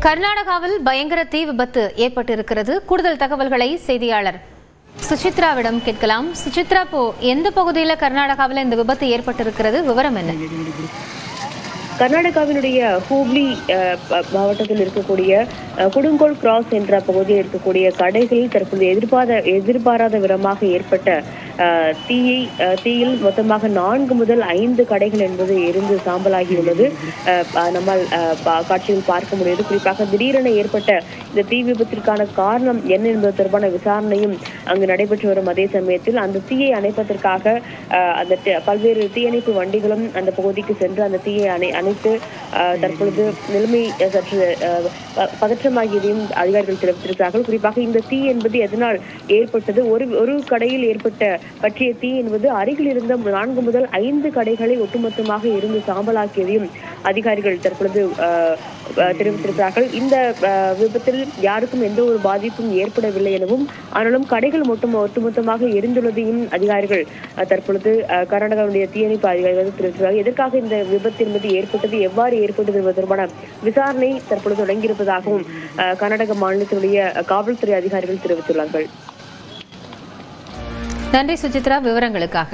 கர்நாடகாவில் பயங்கர தீ விபத்து ஏற்பட்டிருக்கிறது. கூடுதல் தகவல்களை செய்தியாளர் சுசித்ராவிடம் கேட்கலாம். சுசித்ரா, இப்போ எந்த பகுதியில் கர்நாடகாவில் இந்த விபத்து ஏற்பட்டிருக்கிறது, விவரம் என்ன? கர்நாடகாவினுடைய ஹூப்ளி மாவட்டத்தில் இருக்கக்கூடிய குடுங்கோல் கிராஸ் என்ற பகுதியில் இருக்கக்கூடிய கடைகளில் தற்போது எதிர்பாராத விதமாக ஏற்பட்ட தீயில் மொத்தமாக 4 முதல் 5 கடைகள் என்பது எரிந்து சாம்பலாகியுள்ளது. நம்மால் காட்சியில் பார்க்க முடியுது. குறிப்பாக திடீரென ஏற்பட்ட இந்த தீ விபத்திற்கான காரணம் என்ன என்பது தொடர்பான விசாரணையும் அங்கு நடைபெற்று வரும் அதே சமயத்தில் அந்த தீயை அணைப்பதற்காக அந்த பல்வேறு தீயணைப்பு வண்டிகளும் அந்த பகுதிக்கு சென்று அந்த தீயை அணைத்து தற்பொழுது நிலைமை சற்று பதற்றமாகியதையும் அதிகாரிகள் தெரிவித்திருக்கிறார்கள். குறிப்பாக இந்த தீ என்பது எதனால் ஏற்பட்டது, ஒரு கடையில் ஏற்பட்ட பற்றிய தீ என்பது அருகில் இருந்த 4 முதல் 5 கடைகளை ஒட்டுமொத்தமாக இருந்து சாம்பலாக்கியதையும் அதிகாரிகள் தற்பொழுது தெரிவித்திருக்கிறார்கள். இந்த விபத்தில் யாருக்கும் எந்த ஒரு பாதிப்பும் ஏற்படவில்லை எனவும், ஆனாலும் கடைகள் ஒட்டுமொத்தமாக எரிந்துள்ளதையும் அதிகாரிகள் தற்பொழுது கர்நாடகாவுடைய தீயணைப்பு அதிகாரிகள் தெரிவித்திருக்கிறார்கள். எதற்காக இந்த விபத்து என்பது ஏற்பட்டது, எவ்வாறு ஏற்பட்டது என்பது தொடர்பான விசாரணை தற்பொழுது தொடங்கியிருப்பதாகவும் கர்நாடக மாநிலத்தினுடைய காவல்துறை அதிகாரிகள் தெரிவித்துள்ளார்கள். நன்றி சுசித்ரா, விவரங்களுக்காக.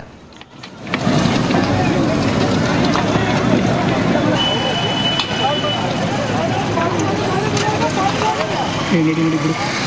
Guru.